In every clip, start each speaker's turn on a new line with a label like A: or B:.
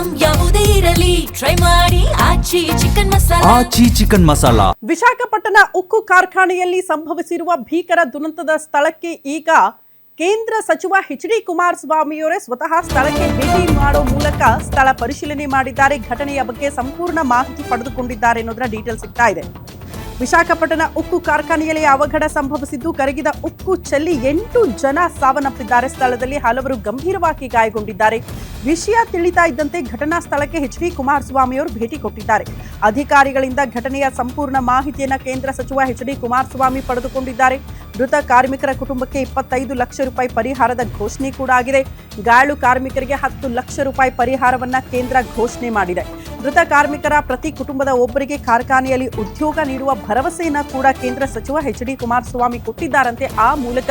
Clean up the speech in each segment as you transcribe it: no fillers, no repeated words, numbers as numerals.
A: Item ಯಾವುದೇ ಇರಲಿ try ಮಾಡಿ ಆಚಿ ಚಿಕನ್ ಮಸಾಲಾ.
B: ವಿಶಾಖಪಟ್ಟಣ ಉಕ್ಕು ಕಾರ್ಖಾನೆಯಲ್ಲಿ ಸಂಭವಿಸಿರುವ ಭೀಕರ ದುರಂತದ ಸ್ಥಳಕ್ಕೆ ಈಗ ಕೇಂದ್ರ ಸಚಿವ ಎಚ್.ಡಿ. ಕುಮಾರಸ್ವಾಮಿಯವರೇ ಸ್ವತಃ ಸ್ಥಳಕ್ಕೆ ಭೇಟಿ ಮಾಡೋ ಮೂಲಕ ಸ್ಥಳ ಪರಿಶೀಲನೆ ಮಾಡಿದ್ದಾರೆ. ಘಟನೆಯ ಬಗ್ಗೆ ಸಂಪೂರ್ಣ ಮಾಹಿತಿ ಪಡೆದುಕೊಂಡಿದ್ದಾರೆ ಅನ್ನೋದರ ಡೀಟೇಲ್ ಸಿಗ್ತಾ ಇದೆ. ವಿಶಾಖಪಟ್ಟಣ ಉಕ್ಕು ಕಾರ್ಖಾನೆಯಲ್ಲಿ ಅವಘಡ ಸಂಭವಿಸಿದ್ದು ಕರಗಿದ ಉಕ್ಕು ಚೆಲ್ಲಿ 8 ಜನ ಸಾವನ್ನಪ್ಪಿದ್ದಾರೆ. ಸ್ಥಳದಲ್ಲಿ ಹಲವರು ಗಂಭೀರವಾಗಿ ಗಾಯಗೊಂಡಿದ್ದಾರೆ. ವಿಷಯ ತಿಳಿತಾ ಇದ್ದಂತೆ ಘಟನಾ ಸ್ಥಳಕ್ಕೆ ಎಚ್.ಡಿ. ಕುಮಾರಸ್ವಾಮಿಯವರು ಭೇಟಿ ಕೊಟ್ಟಿದ್ದಾರೆ. ಅಧಿಕಾರಿಗಳಿಂದ ಘಟನೆಯ ಸಂಪೂರ್ಣ ಮಾಹಿತಿಯನ್ನು ಕೇಂದ್ರ ಸಚಿವ ಎಚ್.ಡಿ. ಕುಮಾರಸ್ವಾಮಿ ಪಡೆದುಕೊಂಡಿದ್ದಾರೆ. ಮೃತ ಕಾರ್ಮಿಕರ ಕುಟುಂಬಕ್ಕೆ 25 ಲಕ್ಷ ರೂಪಾಯಿ ಪರಿಹಾರದ ಘೋಷಣೆ ಕೂಡ ಆಗಿದೆ. ಗಾಯಾಳು ಕಾರ್ಮಿಕರಿಗೆ 10 ಲಕ್ಷ ರೂಪಾಯಿ ಪರಿಹಾರವನ್ನ ಕೇಂದ್ರ ಘೋಷಣೆ ಮಾಡಿದೆ. ಮೃತ ಕಾರ್ಮಿಕರ ಪ್ರತಿ ಕುಟುಂಬದ ಒಬ್ಬರಿಗೆ ಕಾರ್ಖಾನೆಯಲ್ಲಿ ಉದ್ಯೋಗ ನೀಡುವ ಭರವಸೆಯನ್ನ ಕೂಡ ಕೇಂದ್ರ ಸಚಿವ ಎಚ್.ಡಿ. ಕುಮಾರಸ್ವಾಮಿ ಕೊಟ್ಟಿದ್ದಾರಂತೆ. ಆ ಮೂಲಕ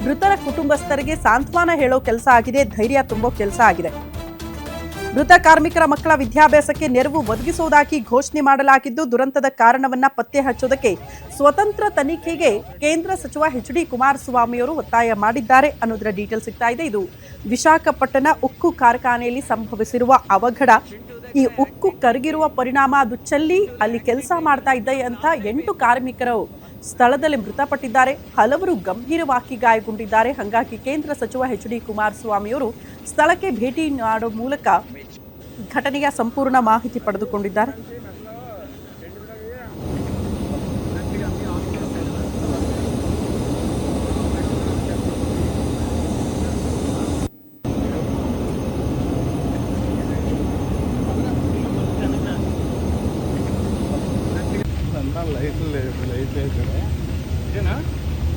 B: ಮೃತರ ಕುಟುಂಬಸ್ಥರಿಗೆ ಸಾಂತ್ವನ ಹೇಳೋ ಕೆಲಸ ಆಗಿದೆ, ಧೈರ್ಯ ತುಂಬೋ ಕೆಲಸ ಆಗಿದೆ. ಮೃತ ಕಾರ್ಮಿಕರ ಮಕ್ಕಳ ವಿದ್ಯಾಭ್ಯಾಸಕ್ಕೆ ನೆರವು ಒದಗಿಸುವುದಾಗಿ ಘೋಷಣೆ ಮಾಡಲಾಗಿದ್ದು, ದುರಂತದ ಕಾರಣವನ್ನ ಪತ್ತೆ ಹಚ್ಚೋದಕ್ಕೆ ಸ್ವತಂತ್ರ ತನಿಖೆಗೆ ಕೇಂದ್ರ ಸಚಿವ ಎಚ್.ಡಿ. ಕುಮಾರಸ್ವಾಮಿಯವರು ಒತ್ತಾಯ ಮಾಡಿದ್ದಾರೆ ಅನ್ನೋದರ ಡೀಟೇಲ್ ಸಿಗ್ತಾ ಇದೆ. ಇದು ವಿಶಾಖಪಟ್ಟಣ ಉಕ್ಕು ಕಾರ್ಖಾನೆಯಲ್ಲಿ ಸಂಭವಿಸಿರುವ ಅವಘಡ. ಈ ಉಕ್ಕು ಕರಗಿರುವ ಪರಿಣಾಮ ಅದು ಚೆಲ್ಲಿ ಅಲ್ಲಿ ಕೆಲಸ ಮಾಡ್ತಾ ಇದ್ದ ಅಂತ 8 ಕಾರ್ಮಿಕರು ಸ್ಥಳದಲ್ಲಿ ಮೃತಪಟ್ಟಿದ್ದಾರೆ. ಹಲವರು ಗಂಭೀರವಾಗಿ ಗಾಯಗೊಂಡಿದ್ದಾರೆ. ಹಾಗಾಗಿ ಕೇಂದ್ರ ಸಚಿವ ಎಚ್.ಡಿ. ಕುಮಾರಸ್ವಾಮಿಯವರು ಸ್ಥಳಕ್ಕೆ ಭೇಟಿ ಮಾಡೋ ಮೂಲಕ ಘಟನೆಯ ಸಂಪೂರ್ಣ ಮಾಹಿತಿ ಪಡೆದುಕೊಂಡಿದ್ದಾರೆ.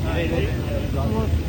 C: ಲೈಟ್